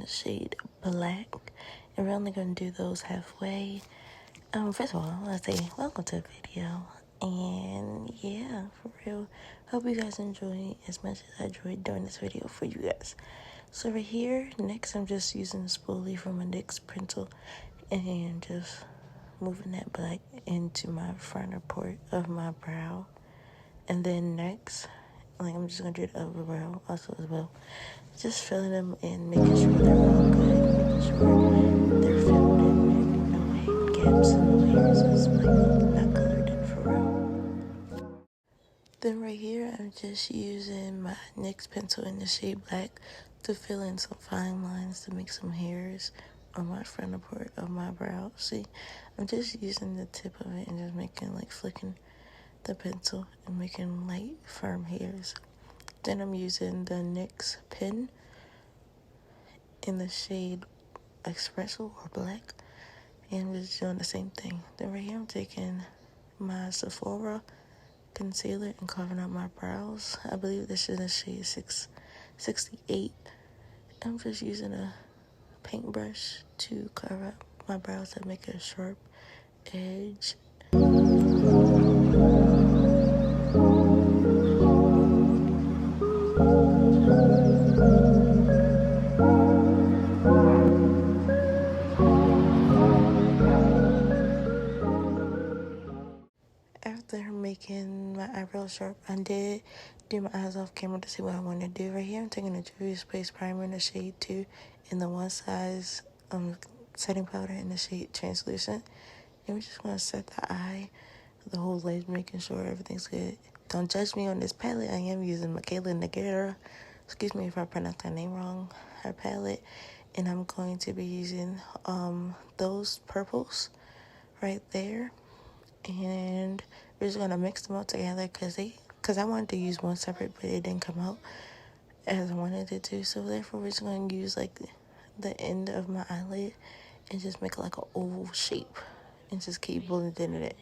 the shade Black, and we're only going to do those halfway. First of all, I want to say welcome to the video, and yeah, for real, hope you guys enjoy as much as I enjoyed doing this video for you guys. So right here, next I'm just using the spoolie from my NYX pencil and just moving that black into my frontal part of my brow. And then next, I'm just going to do the upper brow also as well. Just filling them and making sure they're all good, making sure they're filled in and no hidden gaps and no hairs is not colored in for real. Then right here, I'm just using my NYX pencil in the shade Black to fill in some fine lines to make some hairs on my frontal part of my brow. See, I'm just using the tip of it and just making flicking the pencil and making light firm hairs. Then I'm using the NYX pen in the shade Espresso or Black, and I'm just doing the same thing. Then right here I'm taking my Sephora concealer and carving out my brows. I believe this is in the shade 668. I'm just using a paintbrush to carve out my brows to make a sharp edge. After making my eyebrows sharp, I did do my eyes off camera to see what I want to do. Right here, I'm taking a Juvia's Place primer in the shade 2 and the One Size setting powder in the shade Translucent. And we're just going to set the eye, the whole lid, making sure everything's good. Don't judge me on this palette. I am using Mikayla. Excuse me if I pronounced that name wrong. Her palette. And I'm going to be using those purples right there. And we're just gonna mix them all together because I wanted to use one separate, but it didn't come out as I wanted it to. So therefore, we're just gonna use the end of my eyelid and just make an oval shape and just keep blending it.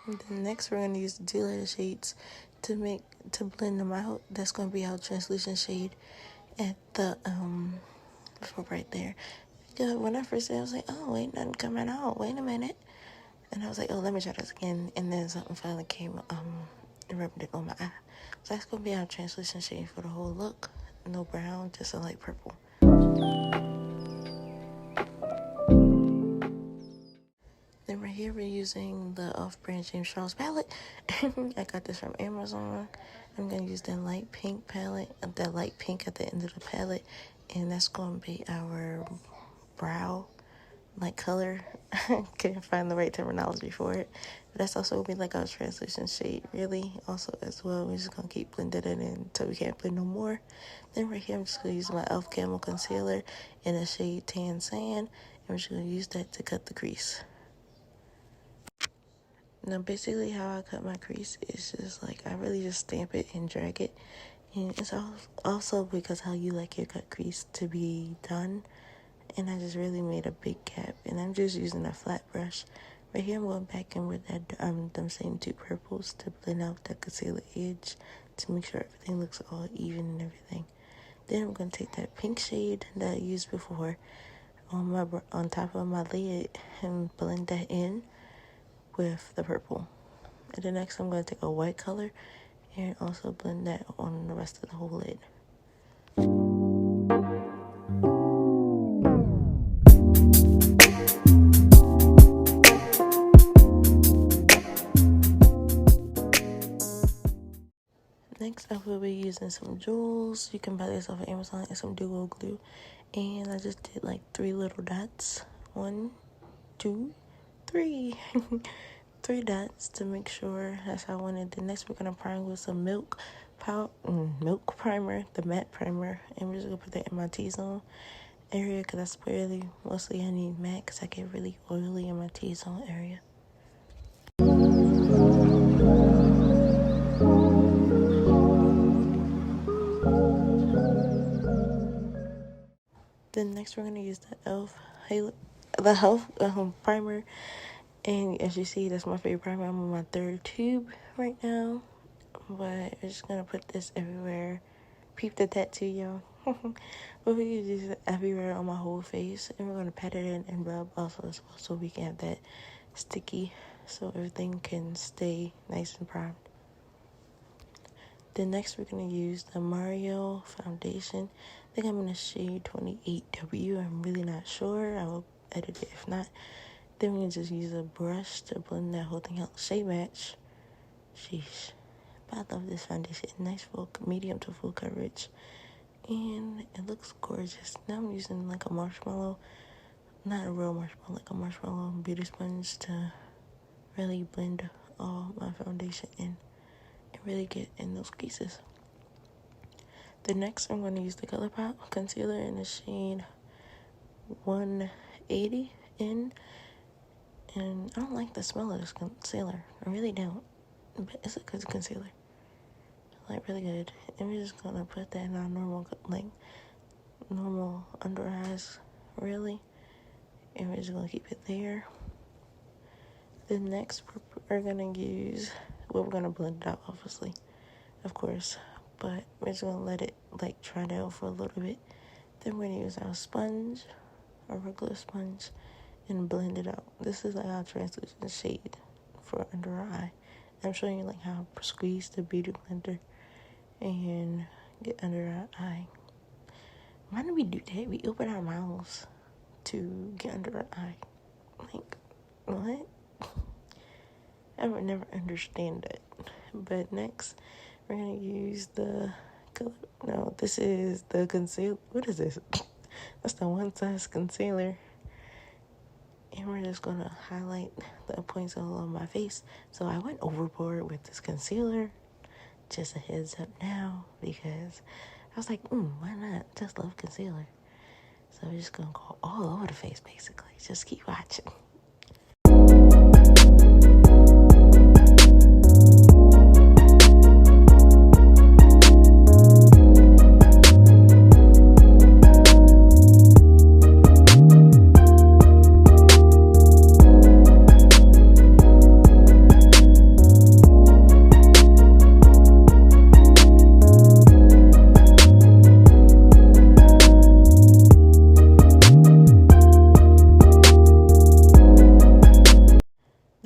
And then next, we're gonna use the 2 lighter shades to blend them out. That's gonna be our translucent shade at the right there. Yeah, when I first said, I was like, oh, ain't nothing coming out. Wait a minute. And I was like, oh, let me try this again. And then something finally came, and rubbed it on my eye. So that's going to be our translucent shade for the whole look. No brown, just a light purple. Then right here, we're using the off-brand James Charles palette. I got this from Amazon. I'm going to use that light pink palette, that light pink at the end of the palette. And that's going to be our brow color. Couldn't find the right terminology for it, but that's also gonna be our translucent shade really also as well. We're just gonna keep blending it in until we can't blend no more. Then right here I'm just gonna use my e.l.f. Camo concealer in the shade Tan Sand, and we're just gonna use that to cut the crease. Now basically how I cut my crease is just I really just stamp it and drag it, and it's also because how you like your cut crease to be done. And I just really made a big gap, and I'm just using a flat brush. Right here I'm going back in with that them same 2 purples to blend out the concealer edge to make sure everything looks all even and everything. Then I'm going to take that pink shade that I used before on top of my lid and blend that in with the purple. And then next I'm going to take a white color and also blend that on the rest of the whole lid. Next, I will be using some jewels. You can buy this off of Amazon and some duo glue. And I just did 3 little dots. 1, 2, 3. 3 dots to make sure that's how I wanted. The next, we're going to prime with some milk primer, the matte primer. And we're just going to put that in my T-zone area because that's mostly I need matte because I get really oily in my T-zone area. Then next we're going to use the e.l.f. Primer. And as you see, that's my favorite primer. I'm on my 3rd tube right now. But we're just going to put this everywhere Peep the tattoo, y'all. But we use this everywhere on my whole face, and we're gonna pat it in and rub also as well, so we can have that sticky, so everything can stay nice and primed. Then next we're gonna use the Mario foundation. I think I'm in the shade 28W. I'm really not sure. I will edit it if not. Then we can just use a brush to blend that whole thing out. Shade match. Sheesh. But I love this foundation. Nice full, medium to full coverage. And it looks gorgeous. Now I'm using like a marshmallow. Not a real marshmallow, like a marshmallow beauty sponge to really blend all my foundation in and really get in those creases. The next I'm going to use the ColourPop concealer in the shade 180 in. And I don't like the smell of this concealer. I really don't. But it's a good concealer. Like really good. And we're just going to put that in our normal under eyes, really. And we're just going to keep it there. Then next we're going to use, well, we're going to blend it out, obviously, of course. But we're just going to let it like dry down for a little bit. Then we're going to use our sponge, our regular sponge, and blend it out. This is like our translucent shade for under our eye. I'm showing you like how to squeeze the beauty blender and get under our eye. Why do we do that? We open our mouths to get under our eye. Like, what? I would never understand that. But next, we're going to use the color. No, this is the concealer. What is this? That's the one size concealer. And we're just going to highlight the points all on my face. So I went overboard with this concealer. Just a heads up now, because I was like, why not? Just love concealer. So we're just going to go all over the face, basically. Just keep watching.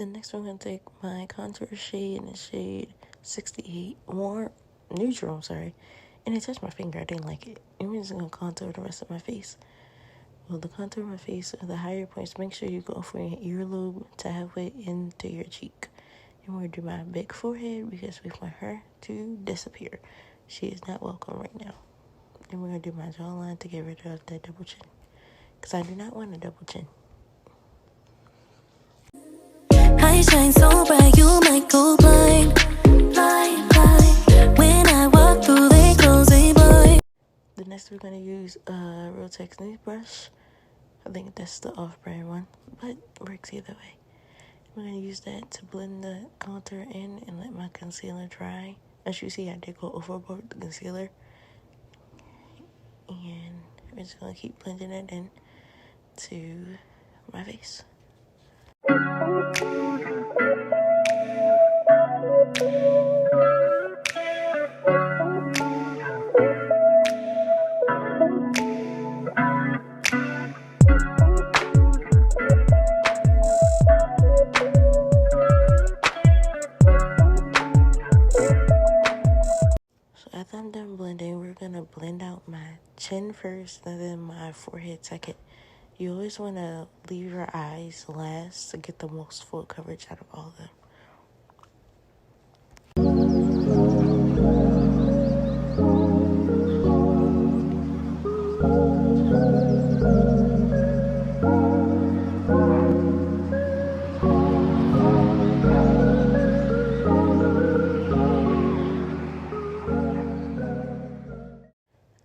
Next, I'm going to take my contour shade in the shade 68, neutral, and it touched my finger. I didn't like it. And we're just going to contour the rest of my face. Well, the contour of my face are the higher points. Make sure you go from your earlobe to halfway into your cheek. And we're going to do my big forehead because we want her to disappear. She is not welcome right now. And we're going to do my jawline to get rid of that double chin, because I do not want a double chin. I shine so bright, you might go blind, blind, blind. When I walk through, they close a blind. The next we're going to use a Real Technique brush. I think that's the off-brand one, but works either way. We're going to use that to blend the contour in and let my concealer dry. As you see, I did go overboard with the concealer. And we're just going to keep blending it in to my face. After I'm done blending, we're going to blend out my chin first and then my forehead second. You always want to leave your eyes last to get the most full coverage out of all of them.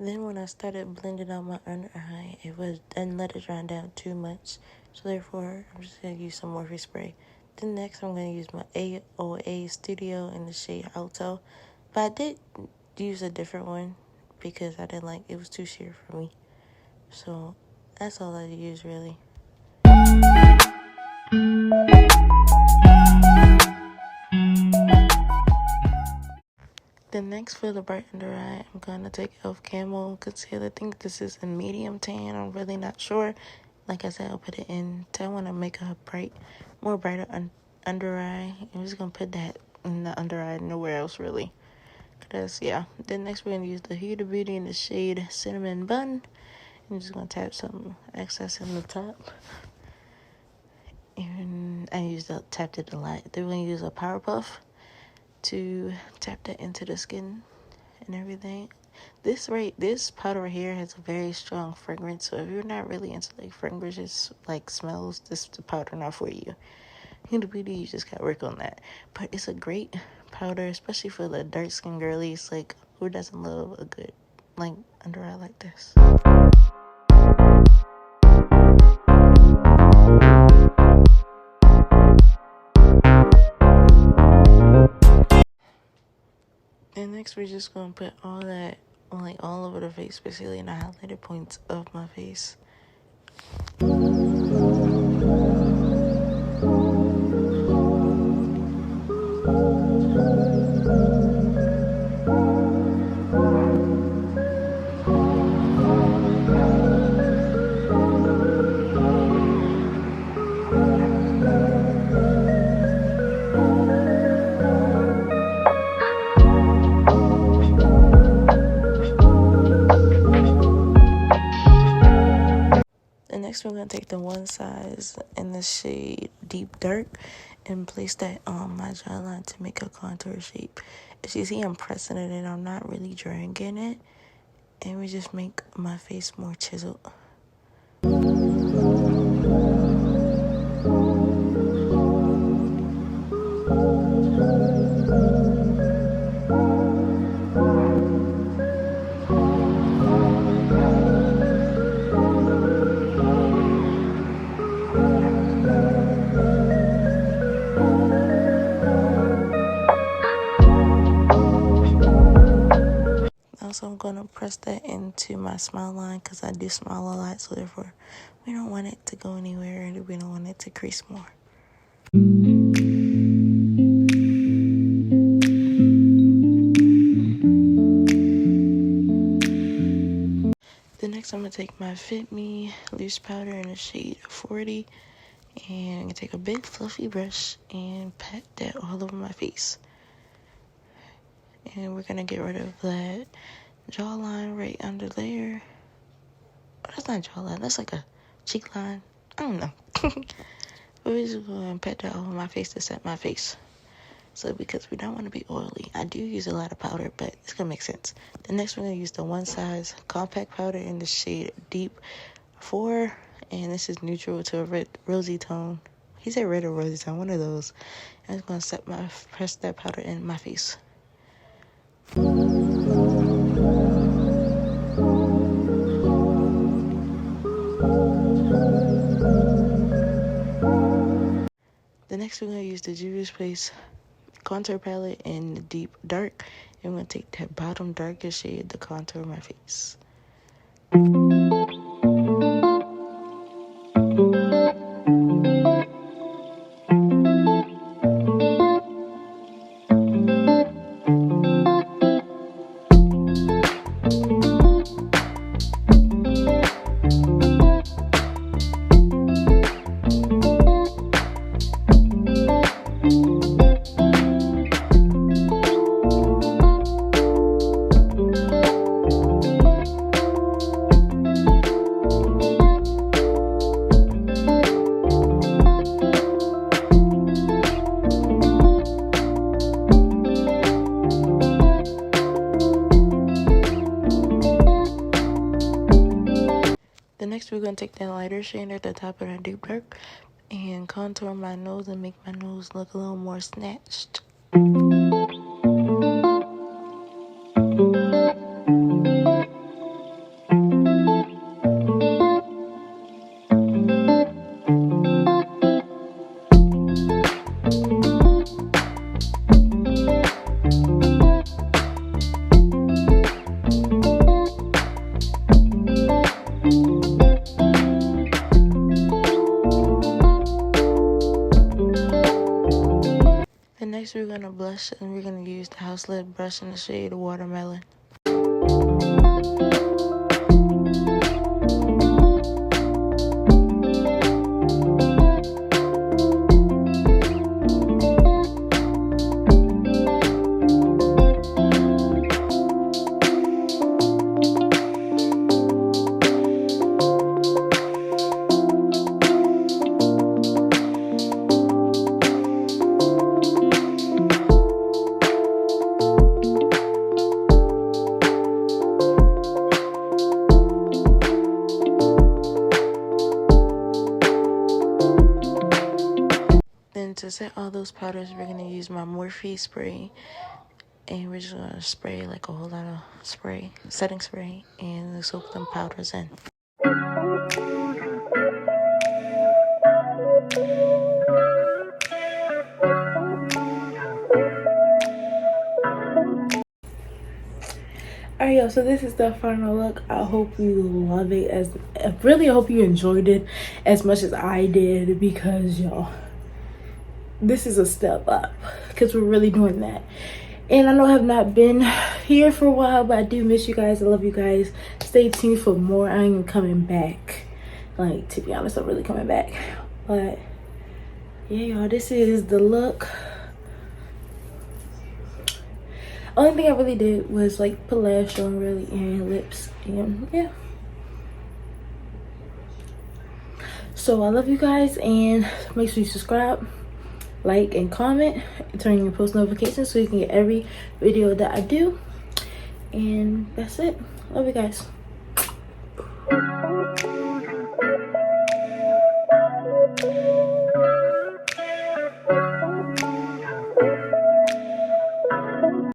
Then when I started blending out my under eye, didn't let it dry down too much. So therefore, I'm just going to use some Morphe spray. Then next, I'm going to use my AOA Studio in the shade Alto. But I did use a different one because I didn't like it. Was too sheer for me. So that's all I use, really. Then next for the bright under eye, I'm going to take e.l.f. Camo Concealer. I think this is in medium tan. I'm really not sure. Like I said, I'll put it in. I want to make a more brighter under eye. I'm just going to put that in the under eye, nowhere else really. Because, yeah. Then next we're going to use the Huda Beauty in the shade Cinnamon Bun. I'm just going to tap some excess in the top. And I tapped it a lot. Then we're going to use a Power Puff to tap that into the skin and everything. This powder right here has a very strong fragrance, so if you're not really into like fragrances, like smells, this is the powder not for you. Huda Beauty, you just gotta work on that. But it's a great powder, especially for the dark skin girlies. Like, who doesn't love a good like under eye like this? And next we're just gonna put all that like all over the face, basically in the highlighted points of my face. Next, we're going to take the one size in the shade Deep Dark and place that on my jawline to make a contour shape. As you see, I'm pressing it in. I'm not really dragging it. And we just make my face more chiseled. Also, I'm going to press that into my smile line because I do smile a lot, so therefore we don't want it to go anywhere and we don't want it to crease more. Then next I'm going to take my Fit Me loose powder in the shade 40 and I'm going to take a big fluffy brush and pat that all over my face. And we're going to get rid of that jawline right under there. Oh, that's not jawline, that's like a cheek line. I don't know. But we're just going to pat that all over my face to set my face. So because we don't want to be oily, I do use a lot of powder, but it's going to make sense. The next we're going to use the one size compact powder in the shade Deep 4. And this is neutral to a red rosy tone. He said red or rosy tone, one of those. I'm just going to press that powder in my face. The next we're going to use the Juvia's Place contour palette in the Deep Dark. And I'm going to take that bottom darkest shade to contour my face. Next, we're going to take that lighter shade at the top of that Deep Dark and contour my nose and make my nose look a little more snatched. face, we're gonna blush, and we're gonna use the house lid brush in the shade Watermelon. Then to set all those powders, we're gonna use my Morphe spray, and we're just gonna spray like a whole lot of spray, setting spray, and soak them powders in. Alright, y'all, so this is the final look. I hope you love it. I hope you enjoyed it as much as I did, because y'all, this is a step up, because we're really doing that. And I know I have not been here for a while, but I do miss you guys. I love you guys. Stay tuned for more. I am coming back. Like, to be honest, I'm really coming back. But yeah, y'all, this is the look. Only thing I really did was like put lash on, really, and lips, and yeah. So I love you guys, and make sure you subscribe, like, and comment, and turn on your post notifications so you can get every video that I do. And that's it. Love you guys.